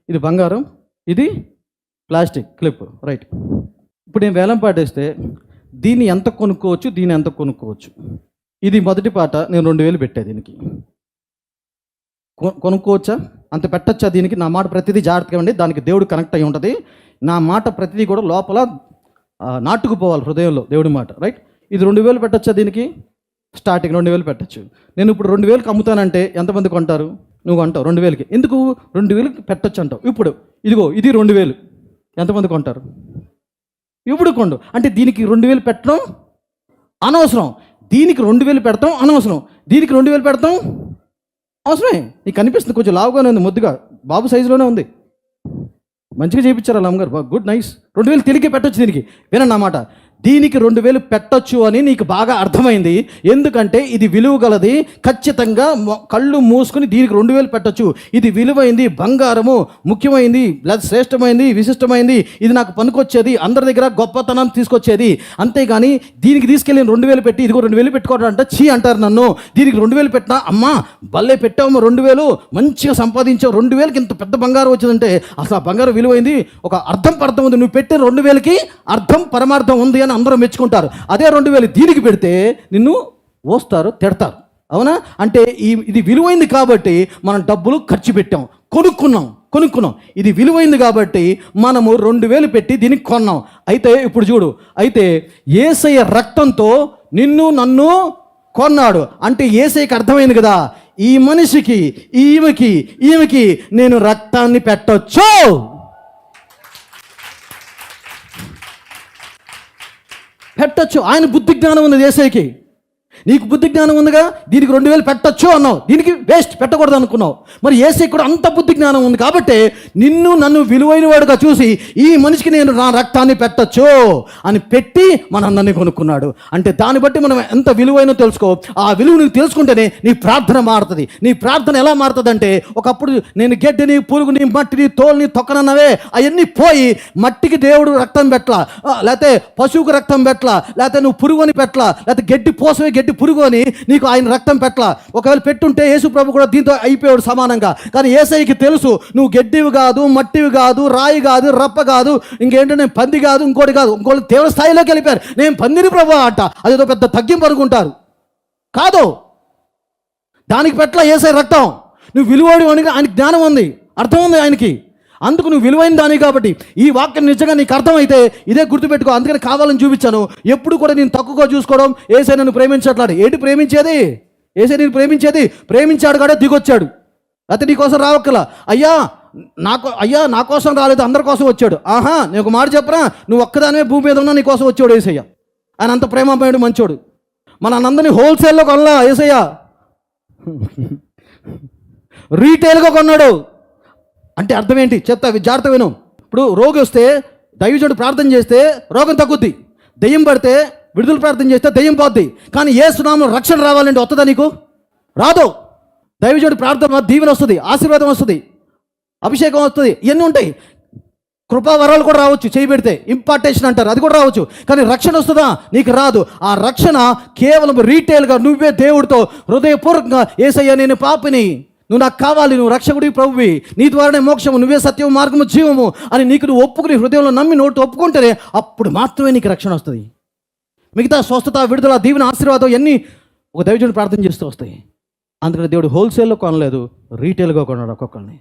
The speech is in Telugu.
ఇది బంగారం, ఇది ప్లాస్టిక్ క్లిప్, రైట్. ఇప్పుడు నేను వేలం పాటేస్తే దీన్ని ఎంత కొనుక్కోవచ్చు, దీన్ని ఎంత కొనుక్కోవచ్చు? ఇది మొదటి పాట, నేను 2000 పెట్టా దీనికి. కొనుక్కోవచ్చా? అంత పెట్టచ్చా దీనికి? నా మాట ప్రతిదీ జాగ్రత్తగా ఉండి, దానికి దేవుడు కనెక్ట్ అయి ఉంటుంది. నా మాట ప్రతిదీ కూడా లోపల నాటుకుపోవాలి హృదయంలో దేవుడి మాట, రైట్. ఇది 2000 పెట్టచ్చా దీనికి? స్టార్టింగ్ 2000 పెట్టచ్చు. నేను ఇప్పుడు 2000కి అమ్ముతానంటే ఎంతమంది కొంటారు? నువ్వు అంటావు 2000కి. ఎందుకు 2000కి పెట్టచ్చు అంటావు? ఇప్పుడు ఇదిగో ఇది 2000, ఎంతమంది కొంటారు? ఇప్పుడు కొండు. అంటే దీనికి 2000 పెట్టడం అనవసరం, దీనికి 2000 పెడతాం అనవసరం, దీనికి 2000 పెడతాం అవసరమే. నీకు కనిపిస్తుంది కొంచెం లావుగానే ఉంది, ముద్దుగా బాబు సైజులోనే ఉంది, మంచిగా చేయించారు వాళ్ళ అమ్మగారు, గుడ్ నైస్. 2000 తిరిగి పెట్టచ్చు దీనికి. వినండి అన్నమాట, దీనికి 2000 పెట్టచ్చు అని నీకు బాగా అర్థమైంది. ఎందుకంటే ఇది విలువ గలది, ఖచ్చితంగా కళ్ళు మూసుకుని దీనికి 2000 పెట్టచ్చు. ఇది విలువైంది, బంగారము, ముఖ్యమైంది, శ్రేష్టమైంది, విశిష్టమైంది, ఇది నాకు పనికొచ్చేది, అందరి దగ్గర గొప్పతనం తీసుకొచ్చేది. అంతేగాని దీనికి తీసుకెళ్ళి 2000 పెట్టి ఇదిగో 2000 పెట్టుకోవడం అంటే చీ అంటారు నన్ను. దీనికి 2000 పెట్టినా అమ్మా భలే పెట్టావు 2000, మంచిగా సంపాదించావు, 2000కి ఇంత పెద్ద బంగారం వచ్చిందంటే అసలు ఆ బంగారం విలువైంది, ఒక అర్థం పర్థం ఉంది. నువ్వు పెట్టిన 2000కి అర్థం పరమార్థం ఉంది అని అందరూ మెచ్చుకుంటారు. అదే 2000 దీనికి పెడితే నిన్ను ఓస్తారు, తిడతారు. అవునా? అంటే ఇది విలువైంది కాబట్టి మనం డబ్బులు ఖర్చు పెట్టాం, కొనుక్కున్నాం. ఇది విలువైంది కాబట్టి మనము 2000 పెట్టి దీనికి కొన్నాం. అయితే ఇప్పుడు చూడు, అయితే యేసయ్య రక్తంతో నిన్ను నన్ను కొన్నాడు. అంటే యేసయ్యకి అర్థమైంది కదా, ఈ మనిషికి ఈమెకి నేను రక్తాన్ని పెట్టొచ్చు. ఆయన బుద్ధి జ్ఞానం ఉంది యేసయ్యకి. నీకు బుద్ధి జ్ఞానం ఉందిగా, దీనికి 2000 పెట్టచ్చు అన్నావు, దీనికి వేస్ట్ పెట్టకూడదు అనుకున్నావు. మరి యేసయ్యకి కూడా అంత బుద్ధి జ్ఞానం ఉంది కాబట్టి నిన్ను నన్ను విలువైన వాడుగా చూసి ఈ మనిషికి నేను నా రక్తాన్ని పెట్టచ్చు అని పెట్టి మనందరినీ కొనుక్కున్నాడు. అంటే దాన్ని బట్టి మనం ఎంత విలువైనో తెలుసుకో. ఆ విలువ నువ్వు తెలుసుకుంటేనే నీ ప్రార్థన మారుతుంది. నీ ప్రార్థన ఎలా మారుతుంది అంటే, ఒకప్పుడు నేను గడ్డిని, పురుగుని, మట్టిని, తోలుని తొక్కనన్నవే అవన్నీ పోయి మట్టికి దేవుడు రక్తం పెట్టలా, లేకపోతే పశువుకు రక్తం పెట్టలా, లేకపోతే నువ్వు పురుగు అని పెట్టలా, లేకపోతే గడ్డి పోసమే గడ్డి పురుగు అని నీకు ఆయన రక్తం పెట్టలా. ఒకవేళ పెట్టుంటే యేసు ప్రభు కూడా దీంతో అయిపోయాడు సమానంగా. కానీ యేసయ్యకి తెలుసు నువ్వు గడ్డివి కాదు, మట్టివి కాదు, రాయి కాదు, రప్ప కాదు, ఇంకేంటంటే పంది కాదు, ఇంకోటి కాదు. ఇంకోటి తీవ్ర స్థాయిలోకి వెళ్ళిపోయారు. నేను పందిని ప్రభు అంట, అదేదో పెద్ద తగ్గింపు అనుకుంటారు. కాదు, దానికి పెట్టలా యేసయ్య రక్తం. నువ్వు విలువడి అని ఆయనకి జ్ఞానం ఉంది, అర్థం ఉంది ఆయనకి. అందుకు నువ్వు విలువైన దాని కాబట్టి ఈ వాక్యం నిజంగా నీకు అర్థమైతే ఇదే గుర్తుపెట్టుకో. అందుకని కావాలని చూపించాను. ఎప్పుడు కూడా నేను తక్కువగా చూసుకోవడం, యేసయ్య నన్ను ప్రేమించట్లాడు. ఏంటి ప్రేమించేది? యేసయ్య నేను ప్రేమించాడు కాడే దిగొచ్చాడు. అయితే నీ కోసం రావక్కల, అయ్యా నా కోసం రాలేదు, అందరి కోసం వచ్చాడు. ఆహా, నేను ఒక మాట చెప్పరా, నువ్వు ఒక్కదానివే భూమి మీద ఉన్నా నీ కోసం వచ్చాడు యేసయ్య. ఆయన అంత ప్రేమమయుడు, మంచోడు. అందరినీ హోల్సేల్లో కొనలా యేసయ్య, రీటైల్గా కొన్నాడు. అంటే అర్థం ఏంటి చెప్తా, జాగ్రత్త విను. ఇప్పుడు రోగి వస్తే దైవజనుడు ప్రార్థన చేస్తే రోగం తగ్గుద్ది, దెయ్యం పడితే విడుదల ప్రార్థన చేస్తే దెయ్యం పోద్ది. కానీ యేసు నామములో రక్షణ రావాలంటే వస్తుందా? నీకు రాదు. దైవజనుడు ప్రార్థన దీవెన వస్తుంది, ఆశీర్వాదం వస్తుంది, అభిషేకం వస్తుంది, ఇవన్నీ ఉంటాయి. కృపా వరాలు కూడా రావచ్చు, చేయి పెడితే ఇంపార్టేషన్ అంటారు, అది కూడా రావచ్చు. కానీ రక్షణ వస్తుందా? నీకు రాదు. ఆ రక్షణ కేవలం రీటైల్గా నువ్వే దేవుడితో హృదయపూర్వకంగా, యేసయ్య నేను పాపిని, నువ్వు నాకు కావాలి, నువ్వు రక్షకుడి ప్రభువి, నీ ద్వారానే మోక్షము, నువ్వే సత్యము, మార్గము, జీవము అని నీకు నువ్వు ఒప్పుకుని హృదయంలో నమ్మి నోటు ఒప్పుకుంటేనే అప్పుడు మాత్రమే నీకు రక్షణ వస్తుంది. మిగతా స్వస్థత, విడుదల, దీవెన, ఆశీర్వాదం ఇవన్నీ ఒక దైవజనుడు ప్రార్థన చేస్తూ వస్తాయి. అందుకని దేవుడు హోల్సేల్లో కొనలేదు, రీటైల్గా కొన్నాడు ఒక్కొక్కరిని.